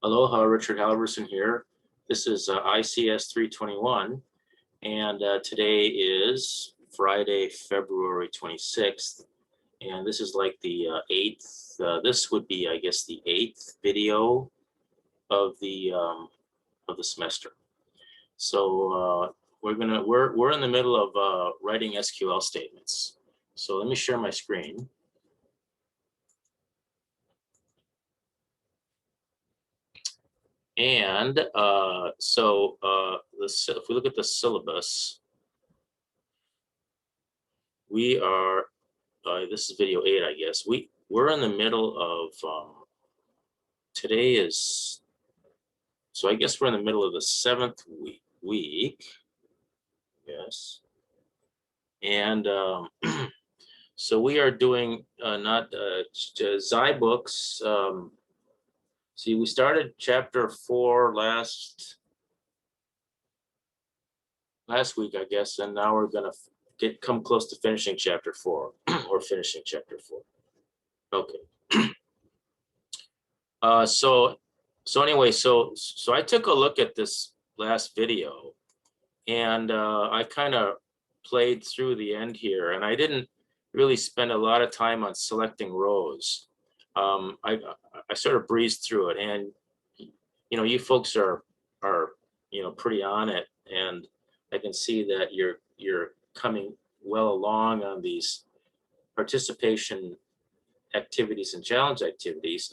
Aloha, Richard Halverson here. This is ICS321, and today is Friday, February 26th, and this is like the 8th. This would be, I guess, the 8th video of the semester. So we're in the middle of writing SQL statements. So let me share my screen. And if we look at the syllabus, we are, this is video 8, I guess. We're in the middle of, today is, so I guess we're in the middle of the 7th week, yes. And so we are doing Xi books. See, we started chapter 4 last week, I guess, and now we're gonna come close to finishing chapter 4 or finishing chapter 4. Okay. So anyway, so I took a look at this last video, and I kind of played through the end here, and I didn't really spend a lot of time on selecting rows. I sort of breezed through it, and you folks are pretty on it, and I can see that you're coming well along on these participation activities and challenge activities.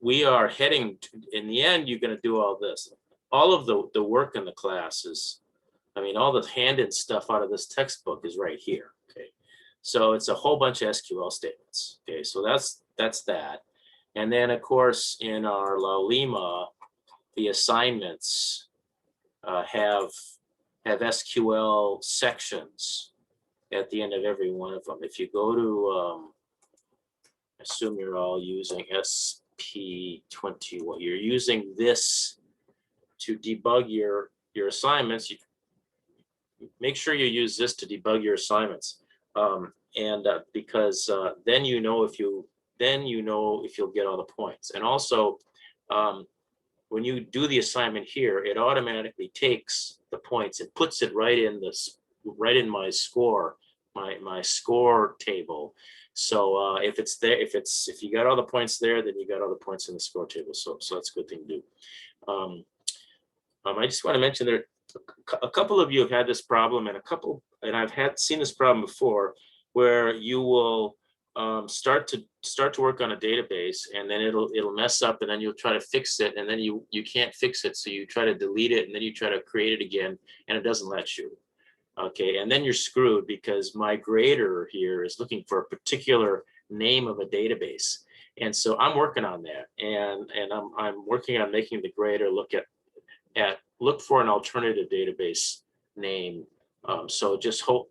We are heading to, in the end, you're going to do all this. All of the work in the class is, all the handed stuff out of this textbook is right here. Okay, so it's a whole bunch of SQL statements. Okay, so that's that. And then, of course, in our Laulima, the assignments have SQL sections at the end of every one of them. If you go to, I assume you're all using SP21. You're using this to debug your assignments. You make sure you use this to debug your assignments, because then you know if you'll get all the points. And also, when you do the assignment here, it automatically takes the points and puts it right in my score, my score table. So if it's there, if you got all the points there, then you got all the points in the score table. So that's a good thing to do. I just want to mention there, a couple of you have had this problem, and I've seen this problem before, where you will start to work on a database, and then it'll mess up, and then you'll try to fix it, and then you can't fix it, so you try to delete it, and then you try to create it again, and it doesn't let you. Okay, and then you're screwed, because my grader here is looking for a particular name of a database, and so I'm working on that, and I'm working on making the grader look for an alternative database name. So just hold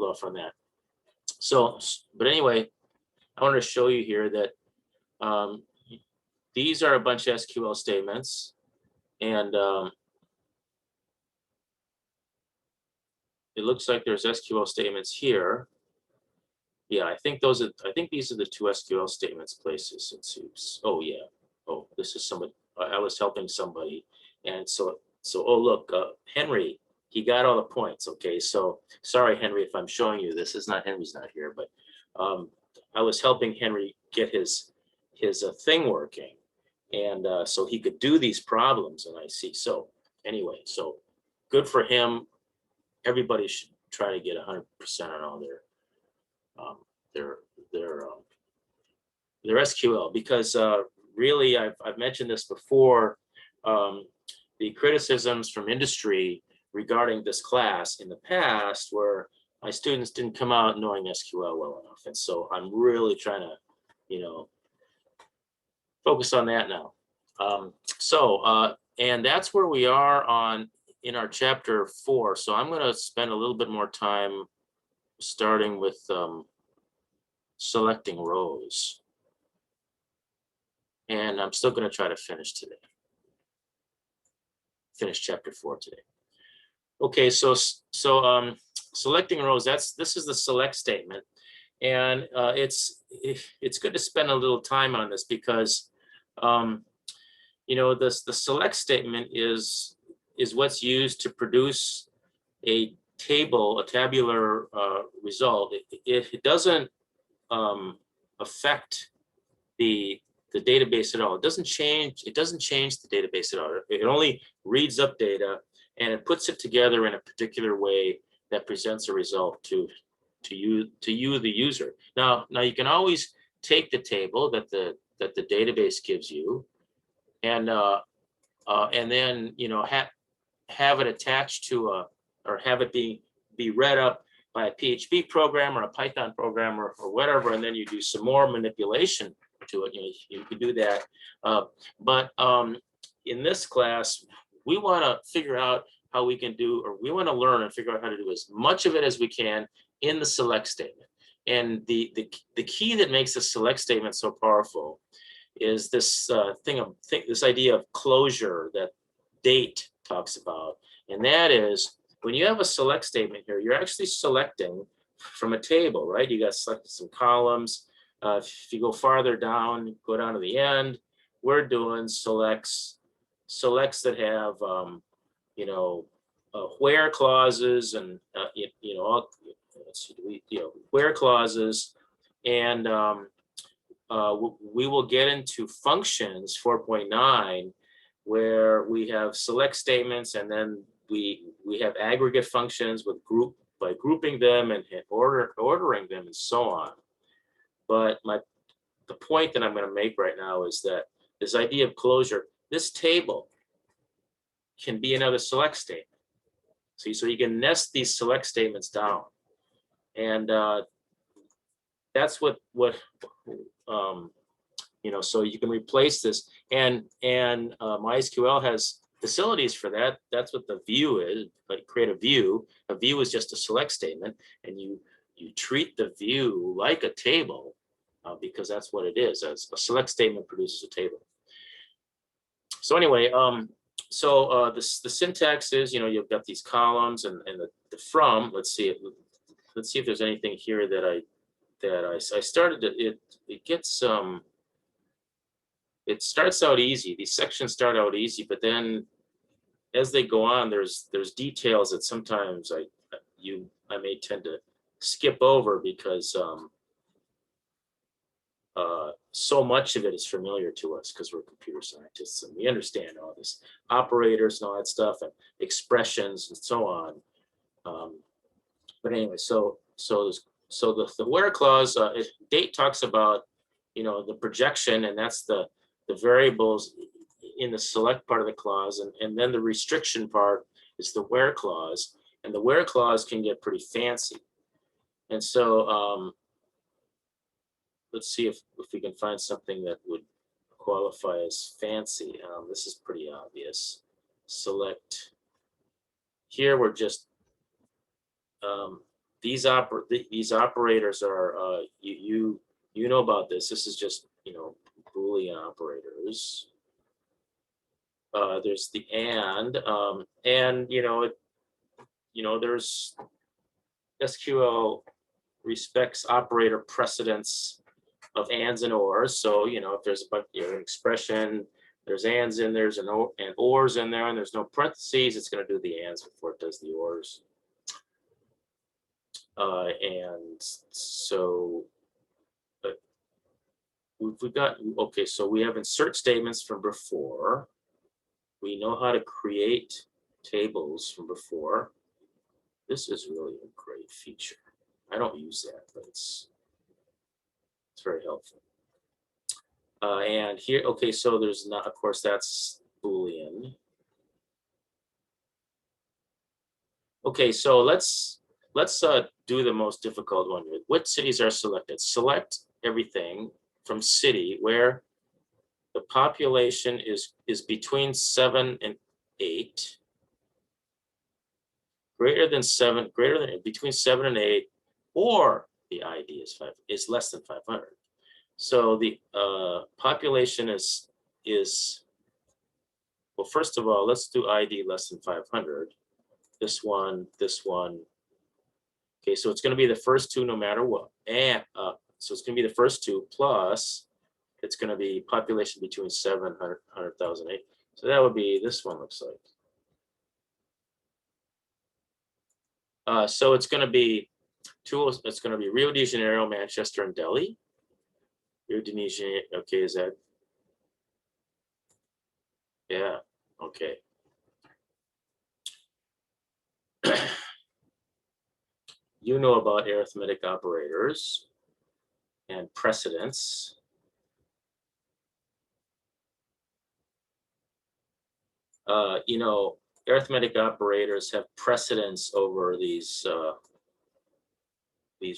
off on that. So, but anyway, I want to show you here that these are a bunch of SQL statements, and it looks like there's SQL statements here. Yeah, I think these are the two SQL statements places. Let's see. Oh yeah. Oh, this is somebody. I was helping somebody, and so oh look, Henry, he got all the points. Okay, so sorry Henry if I'm showing you this. Henry's not here, but I was helping Henry get his thing working, and so he could do these problems. And I see. So anyway, so good for him. Everybody should try to get 100% on all their SQL, because really I've mentioned this before. The criticisms from industry regarding this class in the past were my students didn't come out knowing SQL well enough, and so I'm really trying to focus on that now. And that's where we are in our chapter 4. So I'm going to spend a little bit more time starting with selecting rows, and I'm still going to try to finish chapter 4 today. Okay, so selecting rows, this is the select statement, and it's good to spend a little time on this, because You know, the select statement is what's used to produce a table, a tabular result. It doesn't affect the database at all. It doesn't change the database at all. It only reads up data and it puts it together in a particular way that presents a result to you, the user. Now you can always take the table that the database gives you and then, you know, have it attached to or have it be read up by a PHP program or a Python program or whatever, and then you do some more manipulation to it. You know, you can do that. But in this class, we want to figure out how we can do, or we want to learn and figure out how to do as much of it as we can in the select statement. And the key that makes the select statement so powerful is this this idea of closure that Date talks about. And that is, when you have a select statement here, you're actually selecting from a table, right? You got selected some columns. If you go farther down, go down to the end, we're doing selects that have, you know, where clauses and, you know, all, let's see, you know, where clauses. And we will get into functions 4.9, where we have select statements, and then we have aggregate functions with by grouping them and ordering them and so on. But the point that I'm going to make right now is that this idea of closure, this table can be another select statement. See, so you can nest these select statements down, and that's what you know. So you can replace this, and MySQL has facilities for that. That's what the view is. Like, create a view. A view is just a select statement, and you treat the view like a table, because that's what it is. As a select statement produces a table. So anyway, so the syntax is, you know, you've got these columns and the from. Let's see if there's anything here that I started to, it gets it starts out easy. These sections start out easy, but then as they go on, there's details that sometimes I may tend to skip over because so much of it is familiar to us because we're computer scientists and we understand all this operators and all that stuff and expressions and so on. But anyway, so the where clause, Date talks about, you know, the projection, and that's the variables in the select part of the clause, and then the restriction part is the where clause, and the where clause can get pretty fancy. And so let's see if we can find something that would qualify as fancy. This is pretty obvious. Select. Here we're just these operators are you know about this. This is just, you know, Boolean operators. There's the and you know there's SQL respects operator precedence of ands and ors. So, you know, if there's an expression, there's ands in there, and ors in there, and there's no parentheses, it's going to do the ands before it does the ors. And so we've got, okay, so we have insert statements from before. We know how to create tables from before. This is really a great feature. I don't use that, but it's very helpful. And here, okay, so there's not, of course, that's Boolean. Okay, so let's do the most difficult one. What cities are selected? Select everything from city where the population is between 7 and 8, between 7 and 8, or the ID is less than 500. So the population is well, first of all, let's do ID less than 500. This one. Okay, so it's going to be the first two no matter what. And so it's going to be the first two plus it's going to be population between 700,000. So that would be, this one looks like. So it's going to be it's going to be Rio de Janeiro, Manchester, and Delhi. Rio de Janeiro, okay, is that? Yeah, okay. You know about arithmetic operators and precedence. You know, arithmetic operators have precedence over these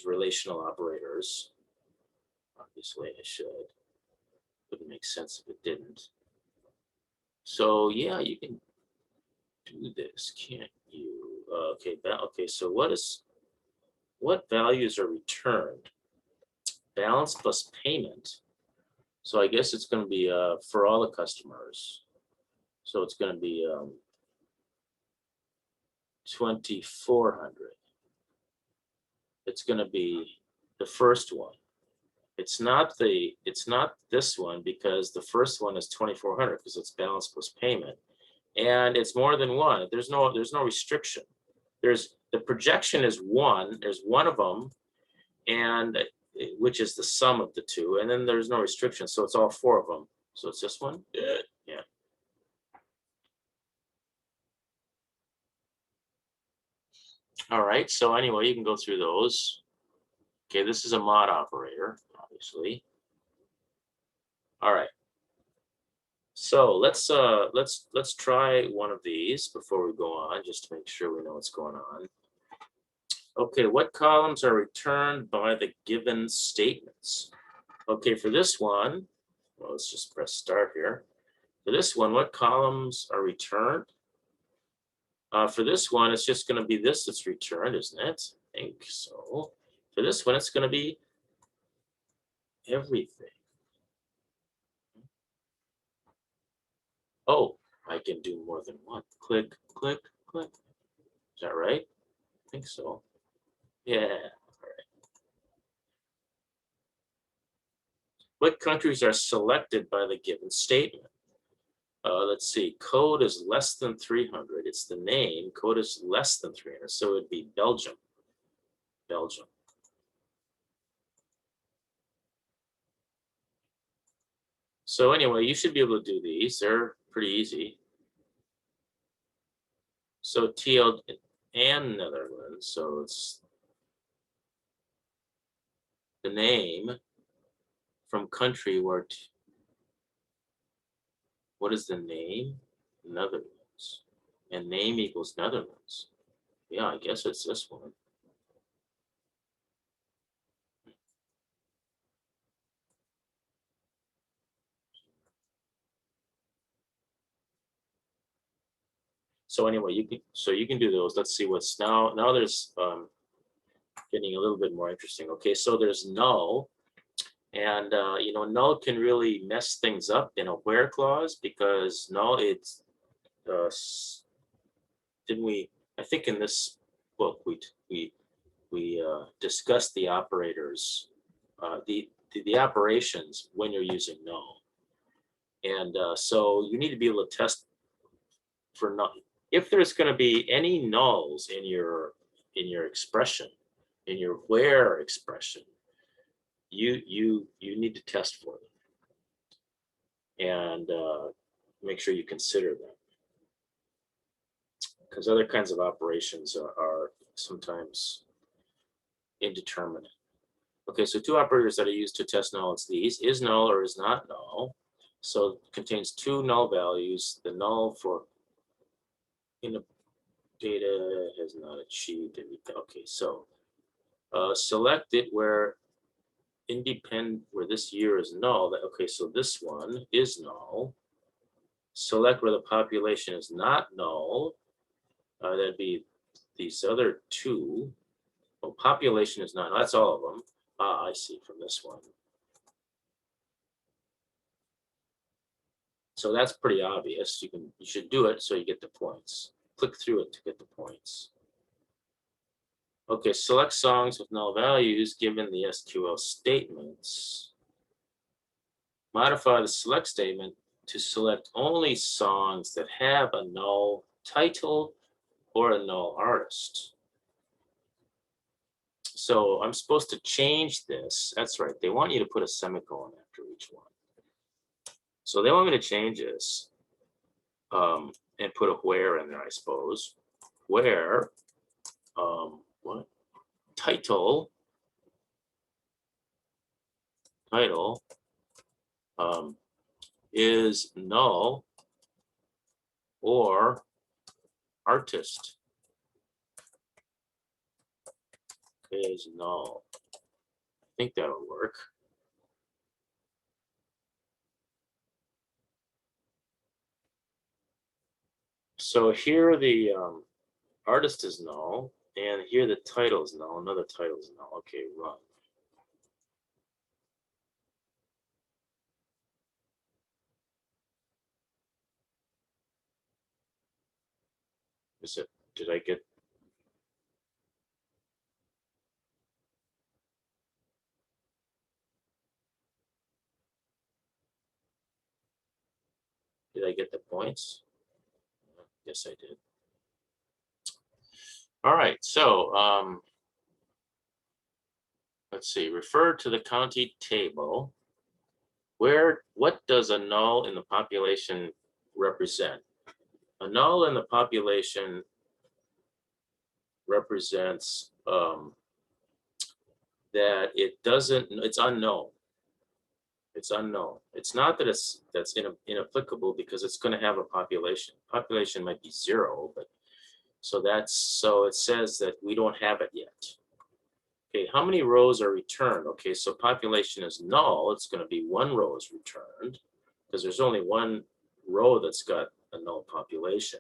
relational operators. Obviously, I should. Wouldn't make sense if it didn't. So yeah, you can do this, can't you? Okay, okay. So what values are returned? Balance plus payment. So I guess it's going to be for all the customers. So it's going to be 2,400. It's going to be the first one. It's not this one, because the first one is 2,400 because it's balance plus payment, and it's more than one. There's no restriction. The projection is one. There's one of them, and which is the sum of the two, and then there's no restriction. So it's all four of them. So it's this one. Yeah. All right. So anyway, you can go through those. Okay, this is a mod operator, obviously. All right. So let's try one of these before we go on, just to make sure we know what's going on. Okay, what columns are returned by the given statements? Okay, for this one, well, let's just press start here. For this one, what columns are returned? For this one, it's just going to be this that's returned, isn't it? I think so. For this one, it's going to be everything. Oh, I can do more than one. Click, click, click. Is that right? I think so. Yeah. All right. What countries are selected by the given statement? Let's see. Code is less than 300. It's the name. Code is less than 300. So it would be Belgium. Belgium. So anyway, you should be able to do these. They're pretty easy. So TL and Netherlands. So it's the name from country where. What is the name? Netherlands. And name equals Netherlands. Yeah, I guess it's this one. So anyway, you can do those. Let's see what's now. Now there's getting a little bit more interesting. Okay, so there's null, and you know, null can really mess things up in a where clause, because null, it's didn't we? I think in this book we discussed the operators, the operations when you're using null, and so you need to be able to test for null. If there's going to be any nulls in your expression, in your where expression, you need to test for them, and make sure you consider them, because other kinds of operations are sometimes indeterminate. Okay, so two operators that are used to test null, it's these: is null or is not null. So it contains two null values. The null for in the data has not achieved anything. Okay, so select it where where this year is null. Okay, so this one is null. Select where the population is not null. That'd be these other two. Oh, population is not. That's all of them. I see from this one. So that's pretty obvious. You should do it so you get the points. Click through it to get the points. Okay, select songs with null values given the SQL statements. modify the select statement to select only songs that have a null title or a null artist. So I'm supposed to change this. That's right. They want you to put a semicolon after each one. So they want me to change this and put a where in there, I suppose. Where what title is null or artist is null. I think that'll work. So here the artist is null, and here the title is null. Another title is null. Okay, run. Is it? Did I get? Did I get the points? Yes, I did. All right. So let's see. Refer to the county table. What does a null in the population represent? A null in the population represents that it's unknown. It's unknown. It's not that that's inapplicable because it's going to have a population. Population might be 0, but so it says that we don't have it yet. Okay, how many rows are returned? Okay, so population is null. It's going to be 1 row is returned because there's only 1 row that's got a null population.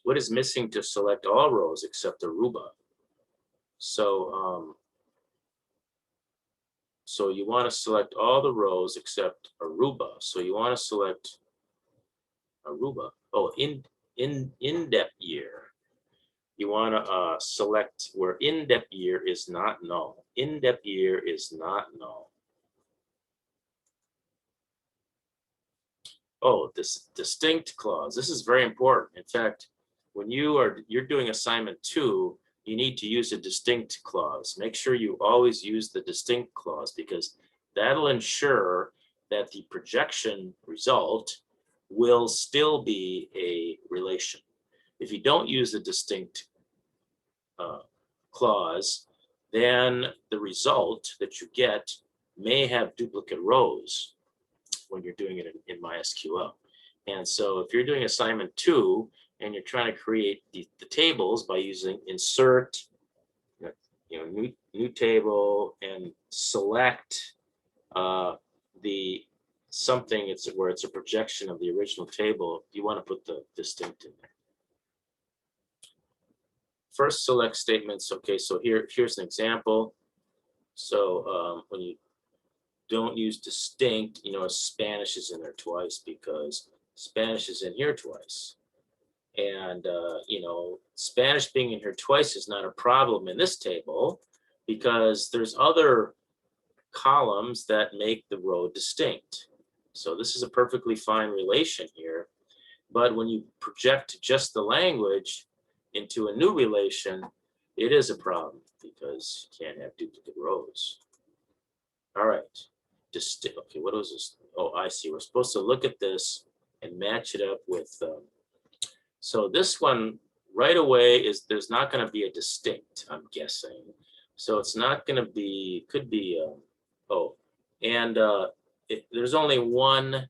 What is missing to select all rows except Aruba? So so you want to select all the rows except Aruba. So you want to select Aruba. Oh, in-depth year. You want to select where in-depth year is not null. In-depth year is not null. Oh, this distinct clause. This is very important. In fact, when you're doing assignment 2, you need to use a distinct clause. Make sure you always use the distinct clause because that'll ensure that the projection result will still be a relation. If you don't use the distinct clause, then the result that you get may have duplicate rows when you're doing it in MySQL. And so if you're doing assignment 2 and you're trying to create the tables by using insert, new table and select the something where it's a projection of the original table, you want to put the distinct in there. First select statements. Okay, so here's an example. So when you don't use distinct, Spanish is in there twice because Spanish is in here twice. And, Spanish being in here twice is not a problem in this table because there's other columns that make the row distinct. So this is a perfectly fine relation here. But when you project just the language into a new relation, it is a problem because you can't have duplicate rows. All right. Okay, what was this? Oh, I see. We're supposed to look at this and match it up with. So this one right away there's not going to be a distinct, I'm guessing. So it's not going to be, could be, there's only one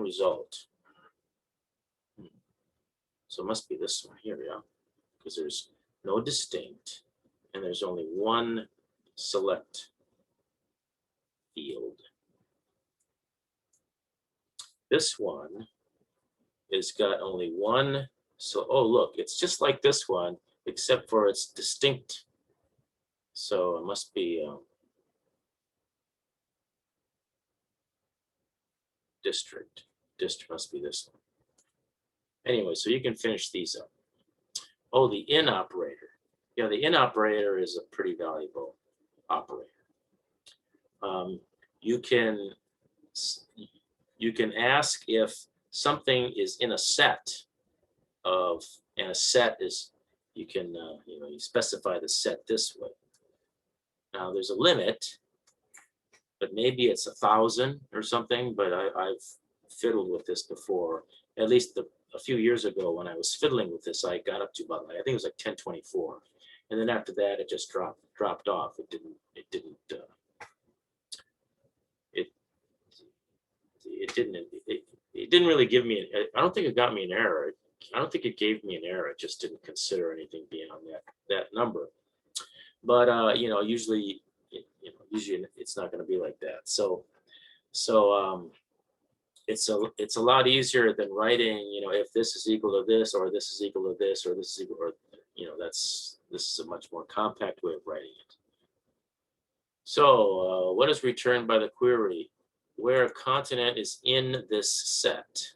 result. So it must be this one here, yeah, because there's no distinct and there's only one select field. This one is got only one. So, oh, look, it's just like this one, except for it's distinct. So it must be district. District must be this one. Anyway, so you can finish these up. Oh, the in operator. Yeah, the in operator is a pretty valuable operator. you can ask if something is in a set of, and a set is, you can you specify the set this way. Now there's a limit, but maybe it's 1,000 or something. But I've fiddled with this before. At least a few years ago when I was fiddling with this, I got up to about, I think it was like 1024, and then after that it just dropped off. It didn't really give me. I don't think it got me an error. I don't think it gave me an error. It just didn't consider anything beyond that number. But usually it's not going to be like that. So it's a lot easier than writing, if this is equal to this, or this is equal to this, or this is equal, or this is a much more compact way of writing it. So what is returned by the query? Where a continent is in this set.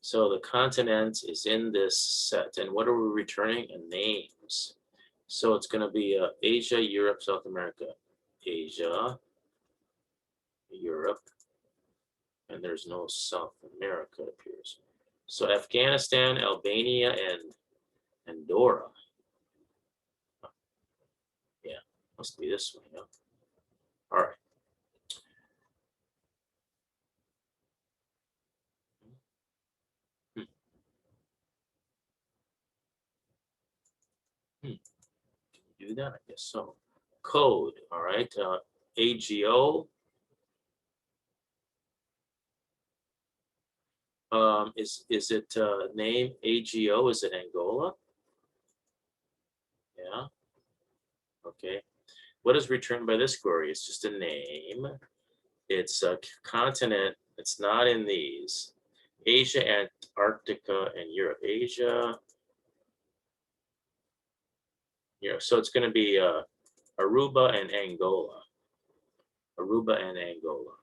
So the continent is in this set, and what are we returning? Names. So it's going to be Asia, Europe, South America. Asia, Europe, and there's no South America, it appears. So Afghanistan, Albania, and Andorra. Yeah, must be this one. Yeah. All right. Can you do that? I guess so. Code. All right. AGO. Is it name AGO? Is it Angola? Yeah. Okay. What is returned by this query? It's just a name. It's a continent. It's not in these. Asia, Antarctica, and Europe. Asia. Yeah. So it's going to be Aruba and Angola. Aruba and Angola.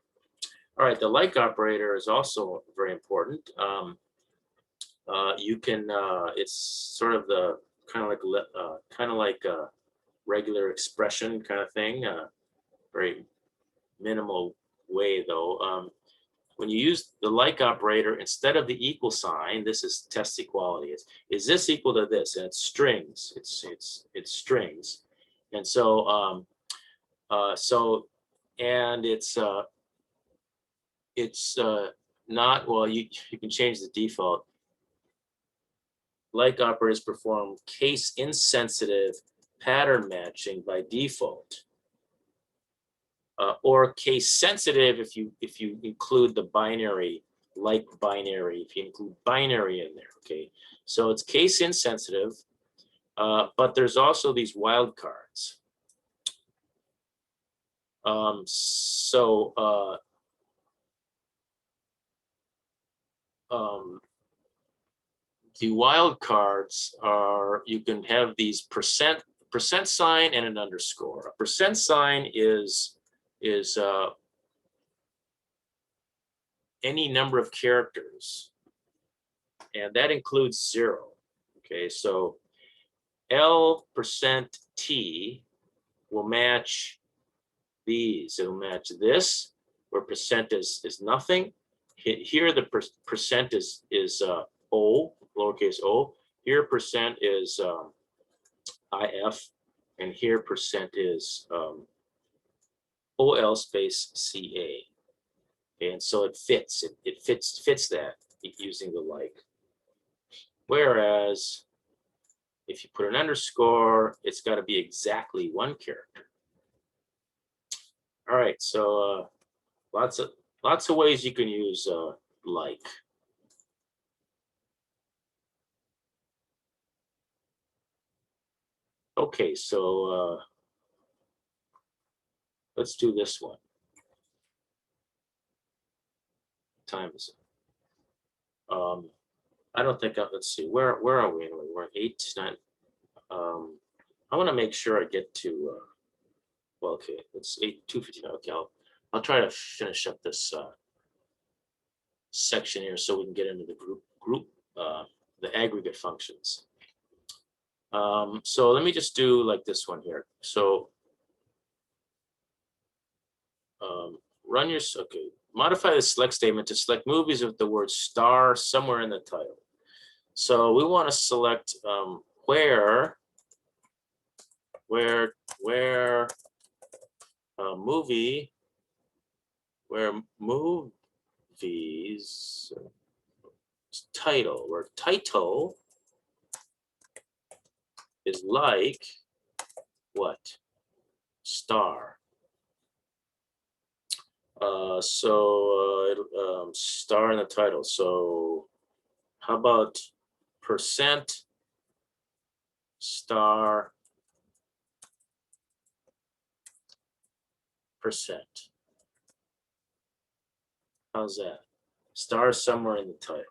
All right. The like operator is also very important. You can. It's sort of the kind of like a regular expression kind of thing. Very minimal way though. When you use the like operator instead of the equal sign, this is test equality. Is this equal to this? And it's strings. It's strings, and so and it's not, well. You can change the default. Like operators perform case insensitive pattern matching by default. Or case sensitive if you include the binary, like binary, if you include binary in there. Okay, so it's case insensitive, but there's also these wildcards. The wildcards are, you can have these percent sign and an underscore. A percent sign is any number of characters, and that includes 0. Okay, so L%T will match these. It'll match this, where percent is nothing. Here the percent is O, lowercase o. Here percent is IF, and here percent is OL space CA. Okay, and so it fits. It fits that using the like. Whereas if you put an underscore, it's got to be exactly 1 character. All right, so lots of ways you can use like. Okay, so let's do this one. Time is it? I don't think let's see, where are we anyway? We're at 8, 9. I want to make sure I get to well, okay, it's 2:59. Okay, I'll try to finish up this section here so we can get into the the aggregate functions. So let me just do like this one here. So run your, okay, modify the select statement to select movies with the word star somewhere in the title. So we want to select where movies title, where title is like what? Star. Star in the title. So how about percent star percent? How's that? Star somewhere in the title.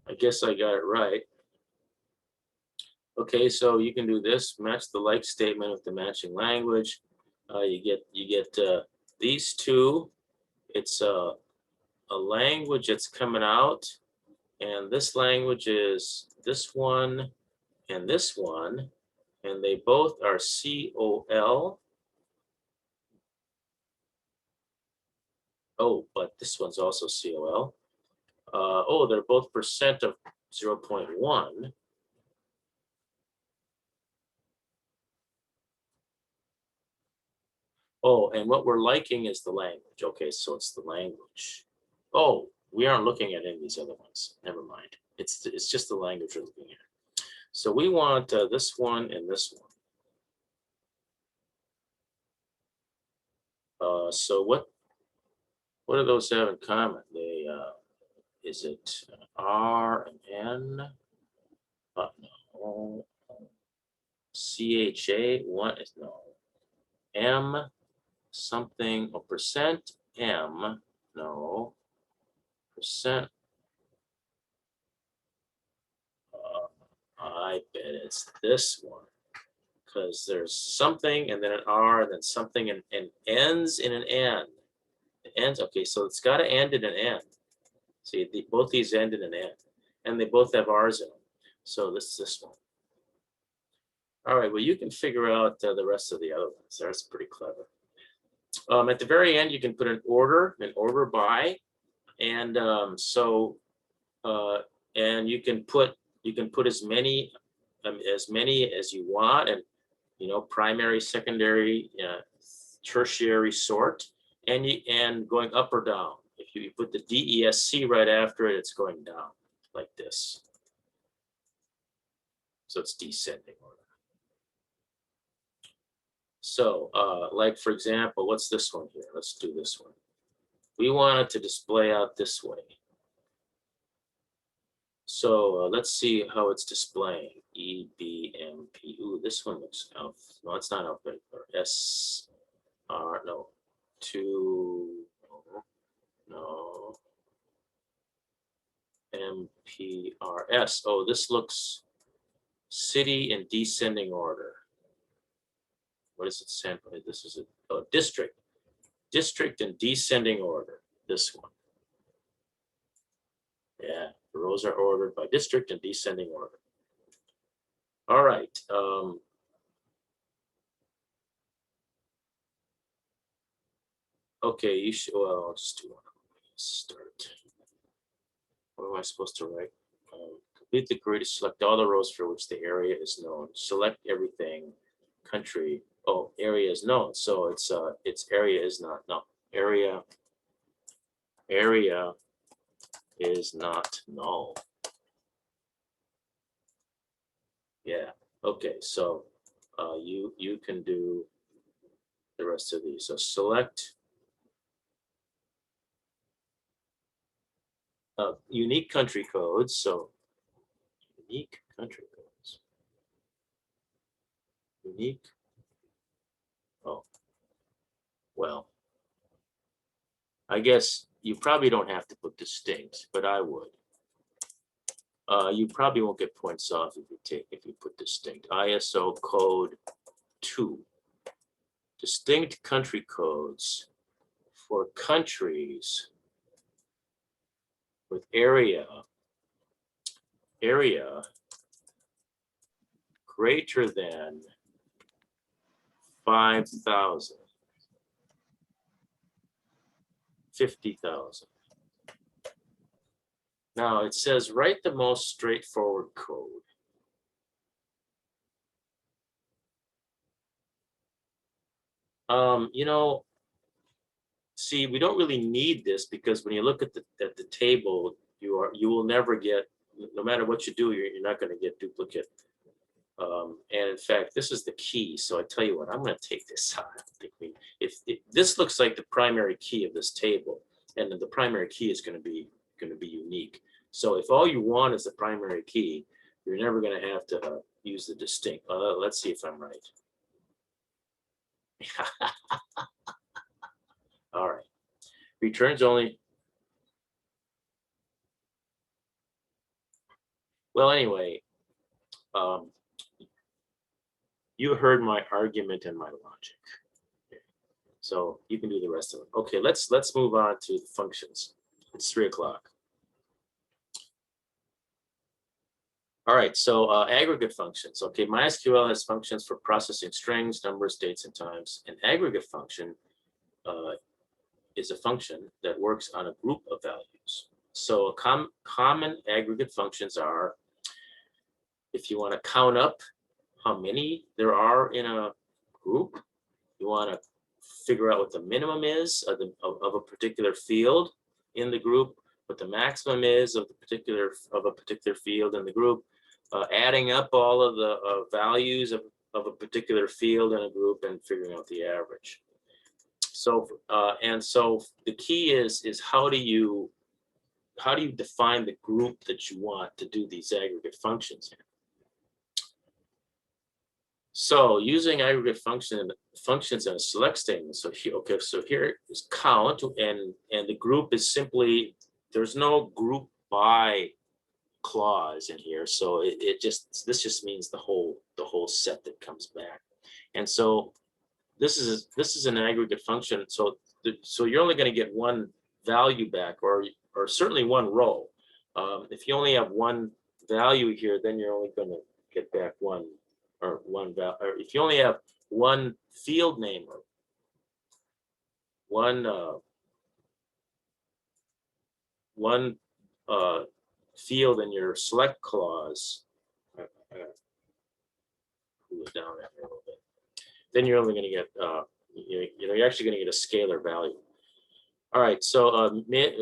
I guess I got it right. Okay, so you can do this, match the like statement with the matching language. You get these two. It's a language that's coming out, and this language is this one and this one, and they both are COL. Oh, but this one's also COL. Oh, they're both percent of 0.1. Oh, and what we're liking is the language. Okay, so it's the language. Oh, we aren't looking at any of these other ones. Never mind. It's just the language we're looking at. So we want this one and this one. So what do those have in common? They is it R and N? No. CHA, one is no. M something, or percent M, no. Percent, I bet it's this one. Because there's something and then an R and then something and ends in an N. It ends, okay, so it's got to end in an N. See, both these end in an N. And they both have R's in them. So this is this one. All right, well, you can figure out the rest of the other ones. That's pretty clever. At the very end, you can put an order by, and and you can put as many as you want, and primary, secondary, tertiary sort, and going up or down. If you put the DESC right after it, it's going down like this. So it's descending order. So like, for example, what's this one here? Let's do this one. We want it to display out this way. So let's see how it's displaying. E, B, M, P. Ooh, this one looks alpha. No, it's not alphabetical. S, R, no. 2, no. M, P, R, S. Oh, this looks city in descending order. What is it sampling? This is a district. District in descending order. This one. Yeah, the rows are ordered by district in descending order. All right. Okay, you should, well, I'll just do one. Start. What am I supposed to write? Complete the grid to select all the rows for which the area is known. Select everything. Country. Oh, area is known. So it's area is not known. Area is not null. Yeah. Okay. So you can do the rest of these. So select unique country codes. So unique country codes. Unique. Oh, well, I guess you probably don't have to put distinct, but I would. You probably won't get points off if you put distinct. ISO code 2. Distinct country codes for countries with area greater than 5,000, 50,000. Now it says write the most straightforward code. You know, see, we don't really need this because when you look at the table, you will never get, no matter what you do, you're not going to get duplicate. And in fact, this is the key. So I tell you what, I'm going to take this out. If this looks like the primary key of this table, and then the primary key is going to be unique. So if all you want is the primary key, you're never going to have to use the distinct. Let's see if I'm right. All right. Returns only. Well, anyway, you heard my argument and my logic. Okay. So you can do the rest of it. Okay, let's move on to the functions. It's 3 o'clock. All right, so aggregate functions. Okay, MySQL has functions for processing strings, numbers, dates, and times. An aggregate function is a function that works on a group of values. So common aggregate functions are, if you want to count up how many there are in a group, you want to figure out what the minimum is of a particular field in the group, what the maximum is of a particular field in the group, adding up all of the values of a particular field in a group and figuring out the average. So so the key is how do you define the group that you want to do these aggregate functions in? So using aggregate functions in a select statement. So here, okay, so here is count, and the group is simply, there's no group by clause in here. So this just means the whole set that comes back. And so this is an aggregate function. So you're only going to get one value back, or certainly one row. If you only have one value here, then you're only going to get back one value. Or if you only have one field name or one field in your select clause, cool it down there a little bit, then you're only going to get you're actually going to get a scalar value. All right, so min,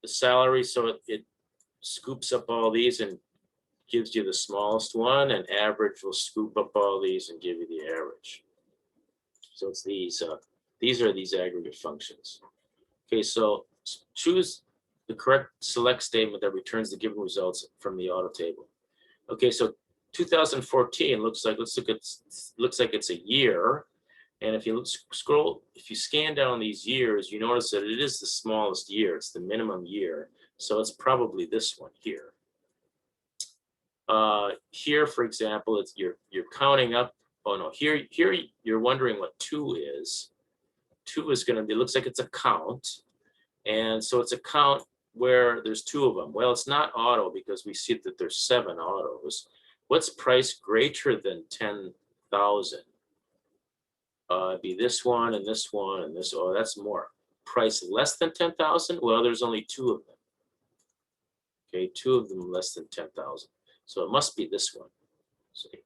the salary, so it scoops up all these and gives you the smallest one, and average will scoop up all these and give you the average. So it's these are these aggregate functions. Okay, so choose the correct select statement that returns the given results from the auto table. Okay, so 2014 looks like it's a year, and if you scan down these years, you notice that it is the smallest year. It's the minimum year, so it's probably this one here. Here, for example, it's you're counting up. Oh no, here you're wondering what 2 is. 2 is going to be, looks like it's a count, and so it's a count where there's 2 of them. Well, it's not auto because we see that there's 7 autos. What's price greater than 10,000? Be this one and this one and this. Oh, that's more. Price less than 10,000? Well, there's only 2 of them. Okay, 2 of them less than 10,000. So it must be this one. See?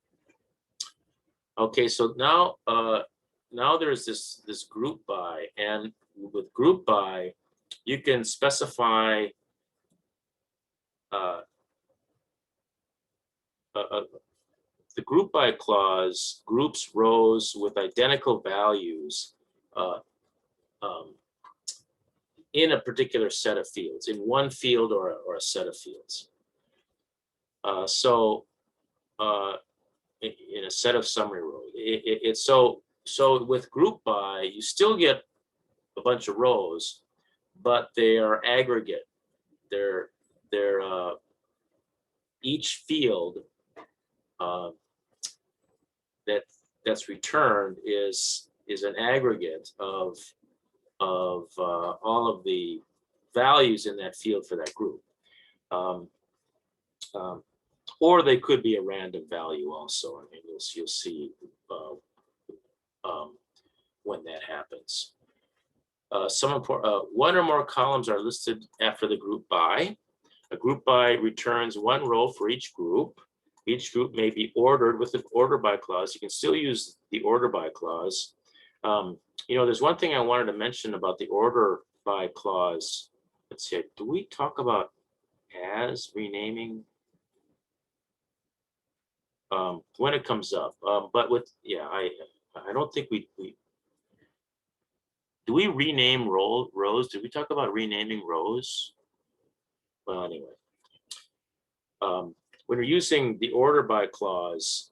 Okay, so now there's this group by, and with group by, you can specify the group by clause groups rows with identical values in a particular set of fields, in one field or a set of fields. In a set of summary rows, so with group by, you still get a bunch of rows, but they are aggregate. They're each field that's returned is an aggregate of all of the values in that field for that group. Or they could be a random value also. I mean, you'll see when that happens. One or more columns are listed after the group by. A group by returns one row for each group. Each group may be ordered with an order by clause. You can still use the order by clause. You know, there's one thing I wanted to mention about the order by clause. Let's see, do we talk about as renaming? When it comes up, but with, yeah, I don't think we do we rename rows? Did we talk about renaming rows? Well, anyway, when you're using the order by clause,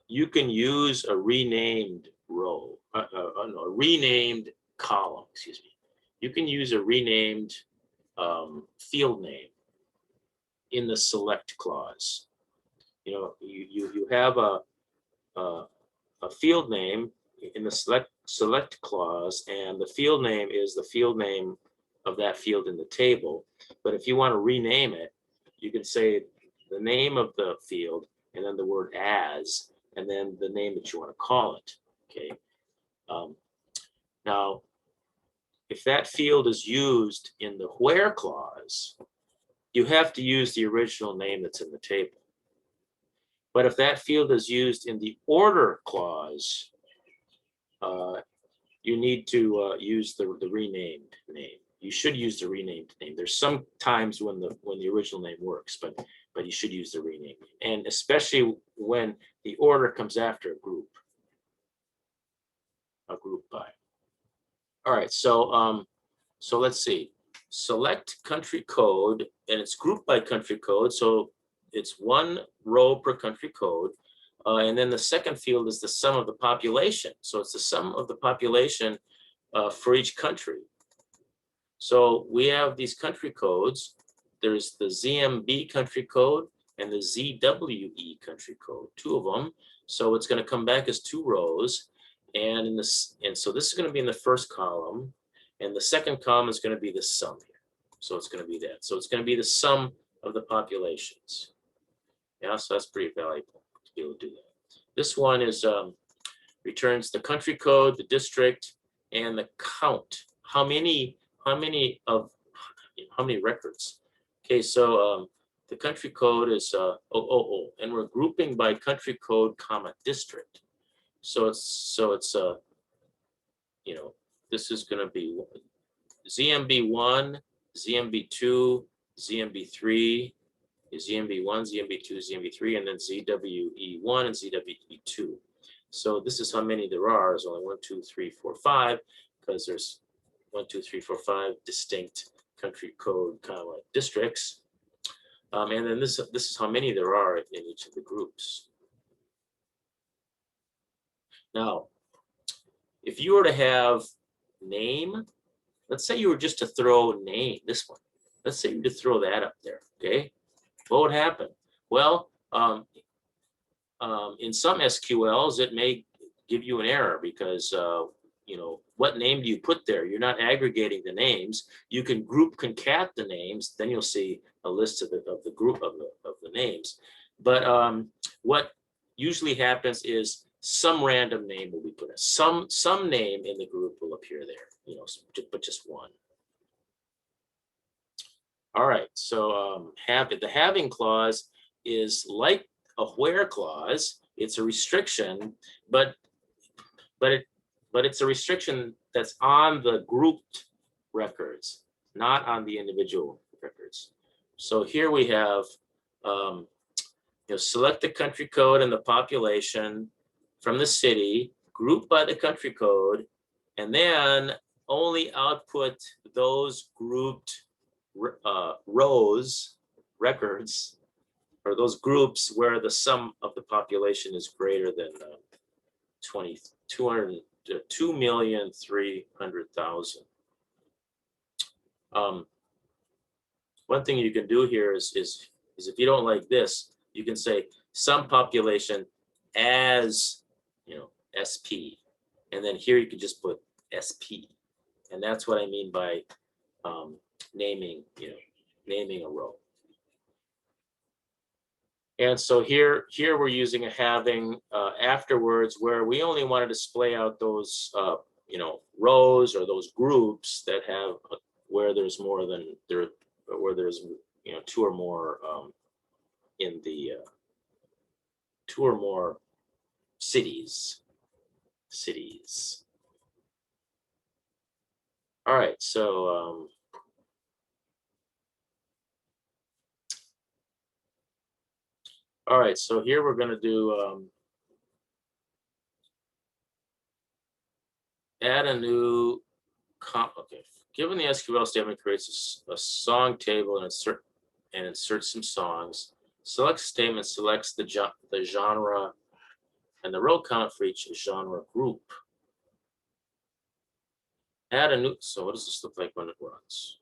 you can use a renamed row, no, a renamed column, excuse me. You can use a renamed field name in the select clause. You know, you have a field name in the select clause, and the field name is the field name of that field in the table. But if you want to rename it, you can say the name of the field and then the word as, and then the name that you want to call it. Okay. Now, if that field is used in the where clause, you have to use the original name that's in the table. But if that field is used in the order clause, you need to use the renamed name. You should use the renamed name. There's some times when the original name works, but you should use the renamed name, and especially when the order comes after a group by. All right, so so let's see. Select country code, and it's grouped by country code, so it's one row per country code. And then the second field is the sum of the population. So it's the sum of the population for each country. So we have these country codes. There's the ZMB country code and the ZWE country code, two of them. So it's going to come back as two rows. And so this is going to be in the first column. And the second column is going to be the sum here. So it's going to be that. So it's going to be the sum of the populations. Yeah, so that's pretty valuable to be able to do that. This one is returns the country code, the district, and the count. How many records? Okay, so the country code is and we're grouping by country code, comma, district. So it's you know, this is going to be ZMB1, ZMB2, ZMB3. ZMB1, ZMB2, ZMB3, and then ZWE1 and ZWE2. So this is how many there are. There's only 1, 2, 3, 4, 5, because there's 1, 2, 3, 4, 5 distinct country code kind of like districts. And then this is how many there are in each of the groups. Now, if you were to have name, let's say you were just to throw name, this one. Let's say you to throw that up there, okay? What would happen? Well, in some SQLs, it may give you an error because, you know, what name do you put there? You're not aggregating the names. You can group concat the names. Then you'll see a list of the group of the names. But what usually happens is some random name will be put in. Some name in the group will appear there, you know, but just one. All right, so the having clause is like a where clause. It's a restriction, but it's a restriction that's on the grouped records, not on the individual records. So here we have, you know, select the country code and the population from the city, group by the country code, and then only output those grouped rows, records, or those groups where the sum of the population is greater than 2,300,000. One thing you can do here is if you don't like this, you can say some population as, you know, SP, and then here you can just put SP, and that's what I mean by naming, naming a row. And so here we're using a having afterwards, where we only want to display out those rows or those groups that have where there's more than where there's two or more in the two or more cities. All right, so all right, so here we're going to do add a new okay. Given the SQL statement creates a song table and insert some songs. Select statement selects the genre and the row count for each genre group. Add a new. So what does this look like when it runs?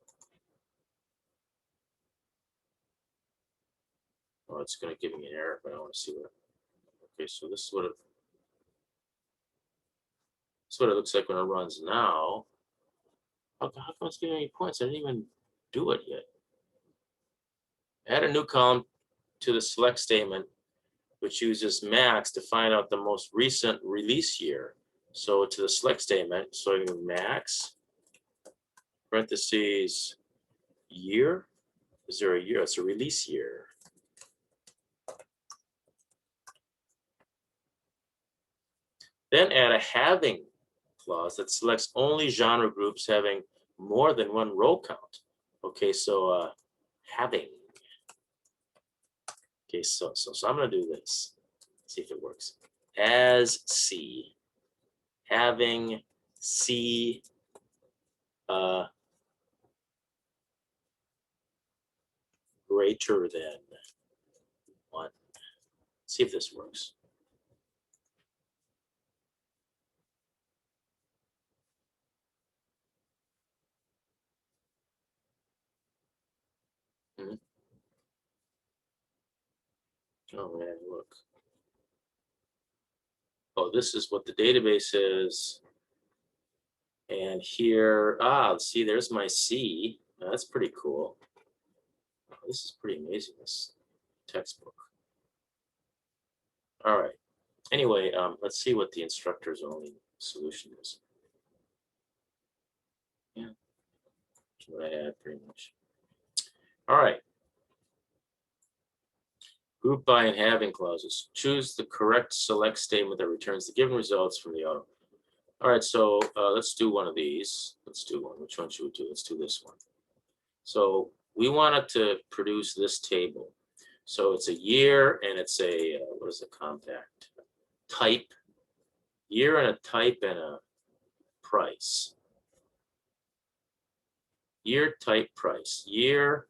Oh, it's going to give me an error, but I want to see what. Okay, so this is what it looks like when it runs now. How come it's giving me points? I didn't even do it yet. Add a new column to the select statement, which uses max to find out the most recent release year. So to the select statement, so I do max, parentheses, year. Is there a year? It's a release year. Then add a having clause that selects only genre groups having more than one row count. Okay, so having. Okay, so I'm going to do this. See if it works. As C, having C greater than 1. See if this works. Oh man, look. Oh, this is what the database is. And here, see, there's my C. That's pretty cool. Oh, this is pretty amazing, this textbook. All right. Anyway, let's see what the instructor's only solution is. Yeah, that's what I had pretty much. All right. Group by and having clauses. Choose the correct select statement that returns the given results from the auto. All right, so let's do one of these. Let's do one. Which one should we do? Let's do this one. So we wanted to produce this table. So it's a year and it's a, what is a compact? Type. Year and a type and a price. Year, type, price. Year,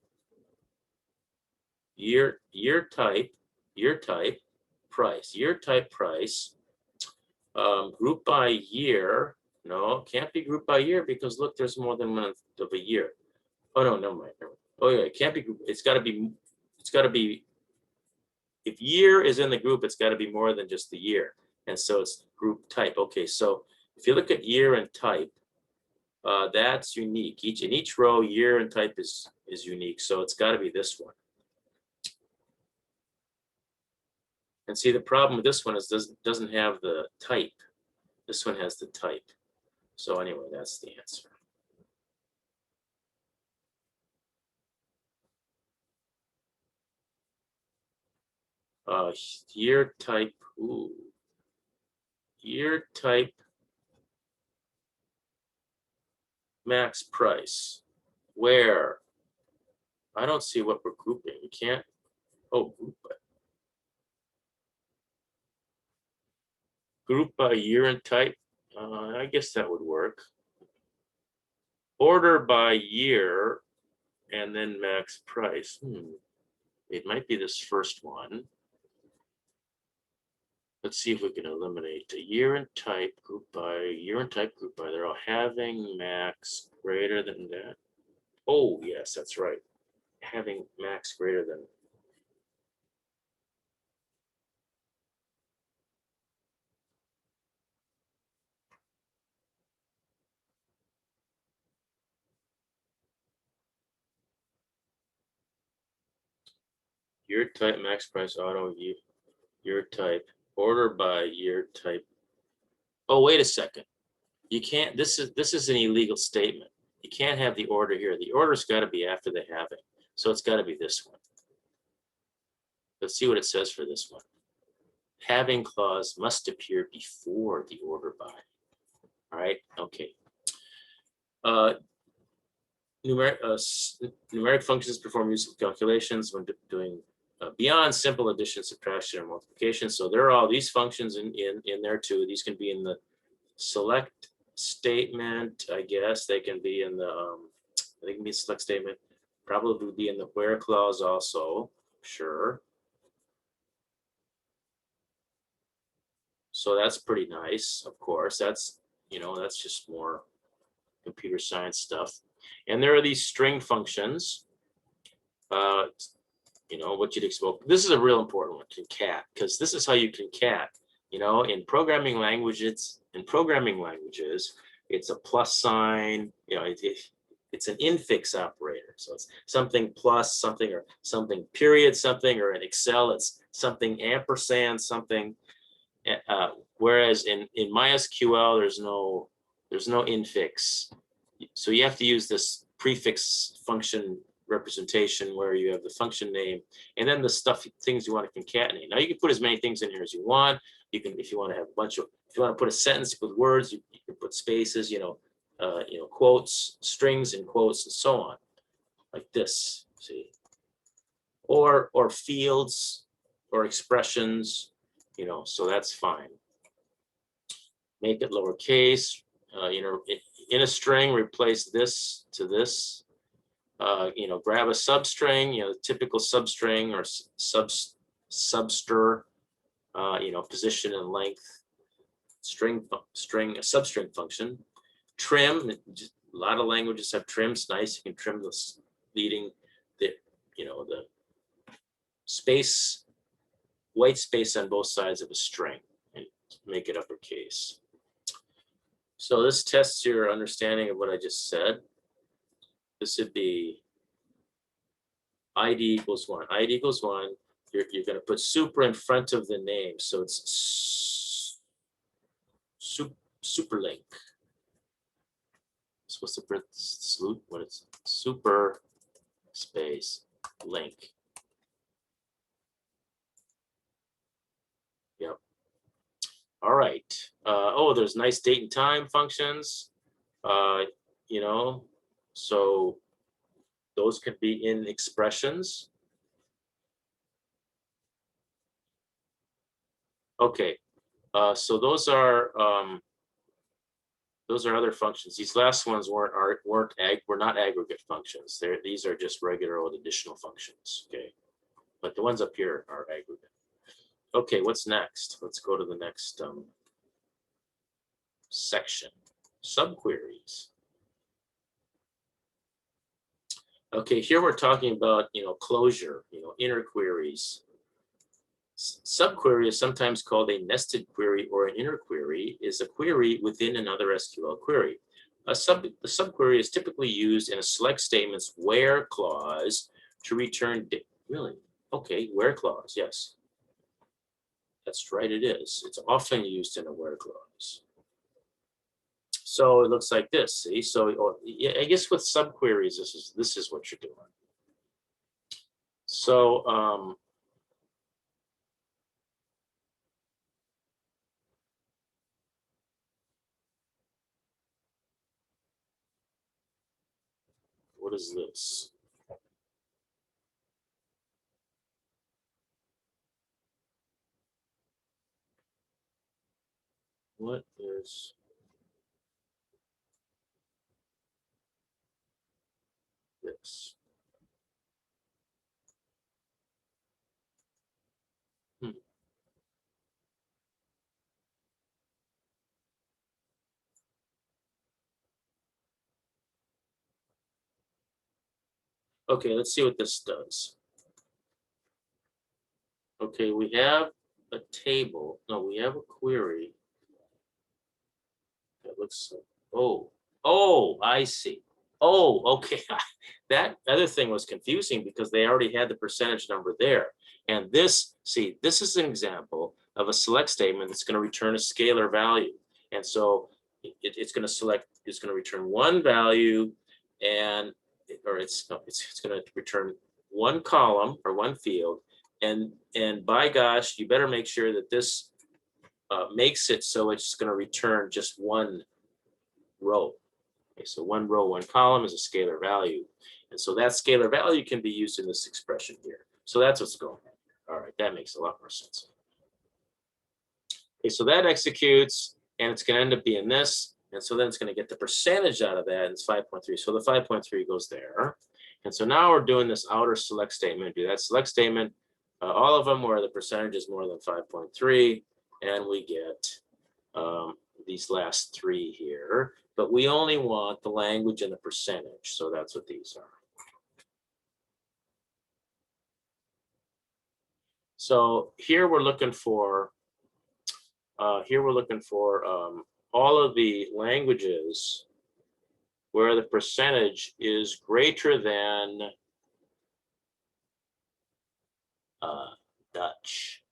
type, price. Year, type, price. Group by year. No, can't be grouped by year because look, there's more than one of a year. Oh no, never mind. Oh yeah, it can't be grouped. It's got to be. If year is in the group, it's got to be more than just the year, and so it's group type. Okay, so if you look at year and type, that's unique. In each row, year and type is unique, so it's got to be this one. And see, the problem with this one is doesn't have the type. This one has the type. So anyway, that's the answer. Year type. Ooh. Year type. Max price. Where? I don't see what we're grouping. We can't. Oh, group by year and type. I guess that would work. Order by year and then max price. It might be this first one. Let's see if we can eliminate the year and type, group by, year and type, group by. They're all having max greater than that. Oh, yes, that's right. Having max greater than. Year type, max price, auto, year type, order by year type. Oh, wait a second. You can't, this is an illegal statement. You can't have the order here. The order's got to be after the having. So it's got to be this one. Let's see what it says for this one. Having clause must appear before the order by. All right, okay. Numeric functions perform useful calculations when doing beyond simple addition, subtraction, or multiplication. So there are all these functions in there too. These can be in the select statement, I guess. They can be in the they can be select statement. Probably be in the where clause also. Sure. So that's pretty nice. Of course, that's that's just more computer science stuff. And there are these string functions. What you'd expect. This is a real important one, concat, because this is how you concat. In programming languages, it's a plus sign. It's an infix operator. So it's something plus something, or something period something, or in Excel it's something ampersand something. Whereas in MySQL there's no infix. So you have to use this prefix function representation where you have the function name and then the things you want to concatenate. Now you can put as many things in here as you want. You can, if you want to have a bunch of, if you want to put a sentence with words, you can put spaces, quotes, strings and quotes, and so on, like this. See, or fields or expressions, so that's fine. Make it lowercase. In a string, replace this to this. Grab a substring, typical substring or substr, position and length, a substring function. Trim, a lot of languages have trims. Nice, you can trim the leading, the space, white space on both sides of a string and make it uppercase. So this tests your understanding of what I just said. This would be ID equals 1. ID equals 1. You're going to put super in front of the name. So it's superlink. So what's the salute when it's super space link? Yep. All right. There's nice date and time functions. So those can be in expressions. Okay, so those are other functions. These last ones were not aggregate functions. These are just regular old additional functions. Okay, but the ones up here are aggregate. Okay, what's next? Let's go to the next section. Subqueries. Okay, here we're talking about closure, inner queries. Subquery is sometimes called a nested query, or an inner query is a query within another SQL query. The subquery is typically used in a select statement's where clause to return really? Okay, where clause, yes. That's right, it is. It's often used in a where clause. So it looks like this, see? So yeah, I guess with subqueries, this is what you're doing. So what is this? What is this? Okay, let's see what this does. Okay, we have a table. No, we have a query. That looks like, oh, I see. Oh, okay. That other thing was confusing because they already had the percentage number there. And this, see, this is an example of a select statement that's going to return a scalar value. And so it's going to select, it's going to return one value, and or it's going to return one column or one field. And by gosh, you better make sure that this makes it so it's going to return just one row. Okay, so one row, one column is a scalar value. And so that scalar value can be used in this expression here. So that's what's going on. All right, that makes a lot more sense. Okay, so that executes, and it's going to end up being this. And so then it's going to get the percentage out of that, and it's 5.3. So the 5.3 goes there. And so now we're doing this outer select statement. Do that select statement, all of them where the percentage is more than 5.3, and we get these last three here. But we only want the language and the percentage. So that's what these are. So here we're looking for, all of the languages where the percentage is greater than Dutch.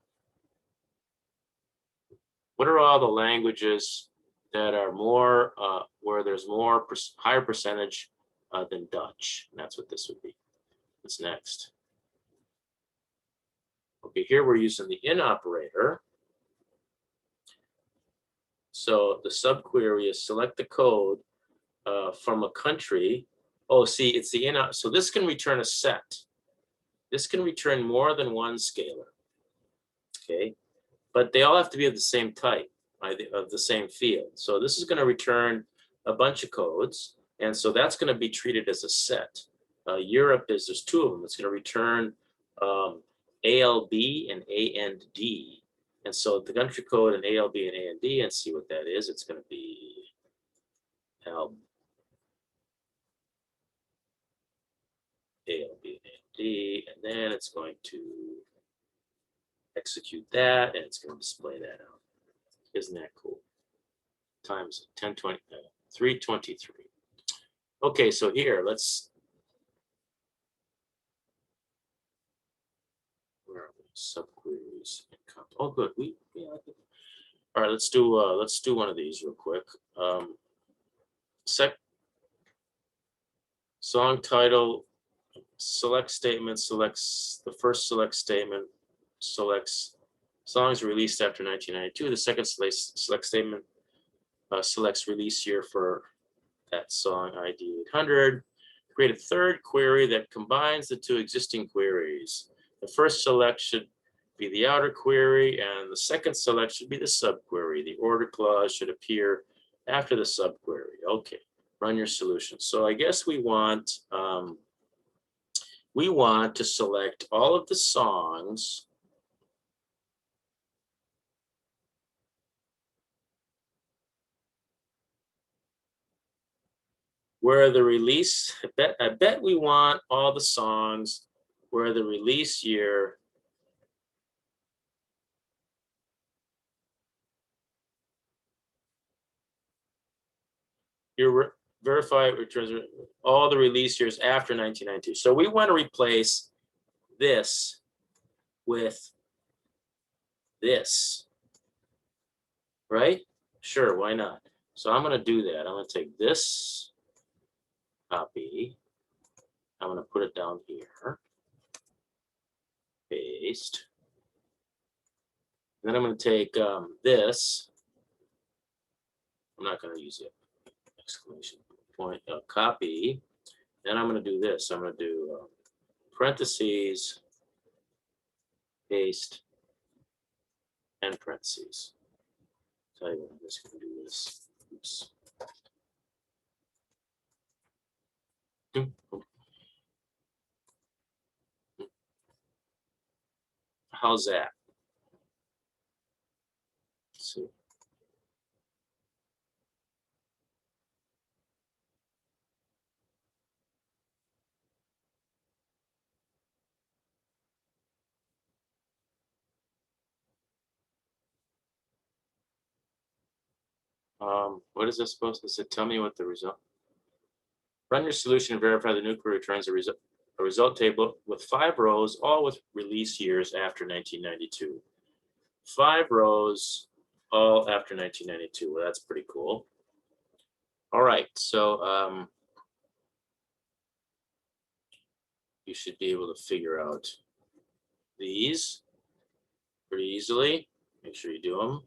What are all the languages that are more, where there's more higher percentage than Dutch? And that's what this would be. What's next? Okay, here we're using the in operator. So the subquery is select the code from a country. Oh, see, it's the in. So this can return a set. This can return more than one scalar. Okay, but they all have to be of the same type, of the same field. So this is going to return a bunch of codes, and so that's going to be treated as a set. Europe is, there's two of them. It's going to return ALB and A and D. And so the country code in ALB and A and D, and see what that is. It's going to be ALB and D, and then it's going to execute that, and it's going to display that out. Isn't that cool? Times 1020, 323. Okay, so here let's. Where are we? Subqueries. Oh, good. All right. Let's do one of these real quick. Song title. Select statement selects the first select statement. Selects songs released after 1992. The second select statement selects release year for that song ID 800. Create a third query that combines the two existing queries. The first select should be the outer query, and the second select should be the subquery. The order clause should appear after the subquery. Okay, run your solution. So I guess we want to select all of the songs where the release, I bet we want all the songs where the release year verify returns all the release years after 1992. So we want to replace this with this, right? Sure, why not? So I'm going to do that. I'm going to take this copy. I'm going to put it down here. Paste. And then I'm going to take this. I'm not going to use it. Exclamation point. Copy. Then I'm going to do this. I'm going to do parentheses, paste, and parentheses. Tell you what, I'm just going to do this. Oops. How's that? Let's see. What is this supposed to say? Tell me what the result. Run your solution and verify the new query returns a result table with 5 rows, all with release years after 1992. 5 rows, all after 1992. Well, that's pretty cool. All right, so you should be able to figure out these pretty easily. Make sure you do them.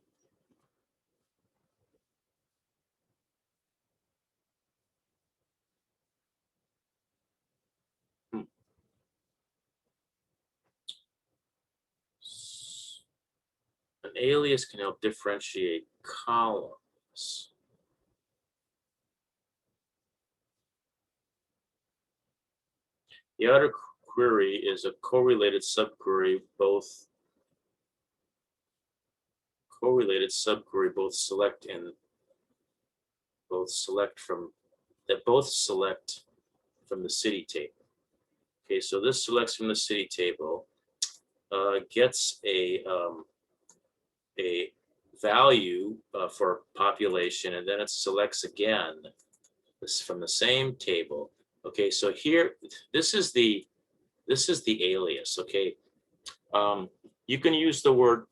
An alias can help differentiate columns. The outer query is a correlated subquery, both select and select from the city table. Okay, so this selects from the city table, gets a value for population, and then it selects again this from the same table. Okay, so here, this is the alias. Okay, you can use the word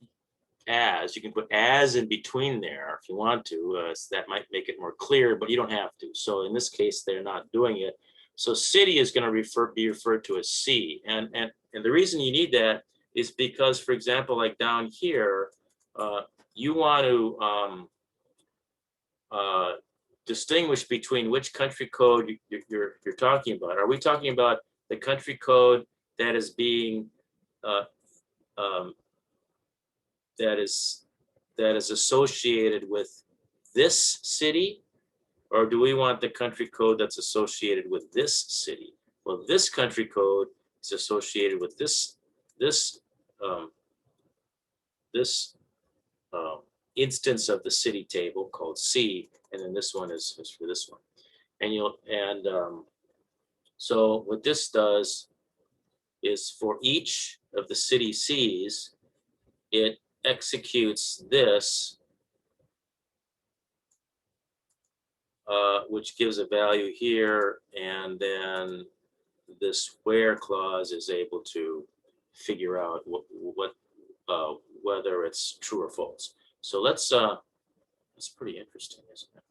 as. You can put as in between there if you want to. So that might make it more clear, but you don't have to. So in this case, they're not doing it. So city is going to be referred to as C, and the reason you need that is because, for example, like down here, you want to distinguish between which country code you're talking about. Are we talking about the country code that is being that is associated with this city, or do we want the country code that's associated with this city? Well, this country code is associated with this instance of the city table called C, and then this one is for this one. And so what this does is for each of the city C's, it executes this, which gives a value here, and then this where clause is able to figure out whether it's true or false. So let's it's pretty interesting, isn't it?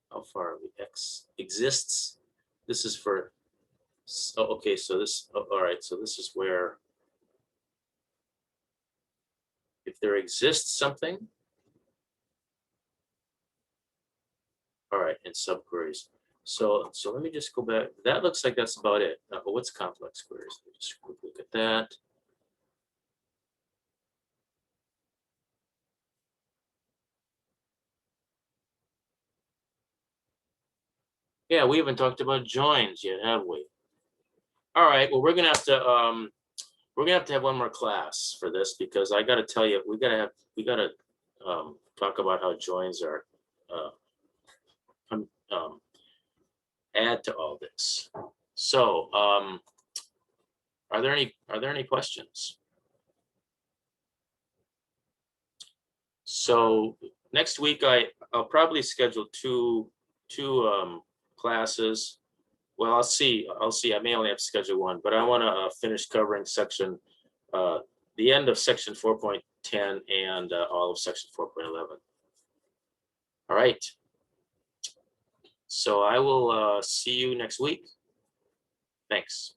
How far are we? X exists. This is for, oh, okay, so this, oh, all right, so this is where if there exists something, all right, in subqueries. So let me just go back. That looks like that's about it. But what's complex queries? Let me just quick look at that. Yeah, we haven't talked about joins yet, have we? All right. Well, we're gonna have to have one more class for this, because I got to tell you, we got to talk about how joins are add to all this. So, are there any questions? So next week I'll probably schedule two classes. Well, I'll see. I may only have to schedule one, but I want to finish covering section, the end of section 4.10 and all of section 4.11. All right. So I will see you next week. Thanks.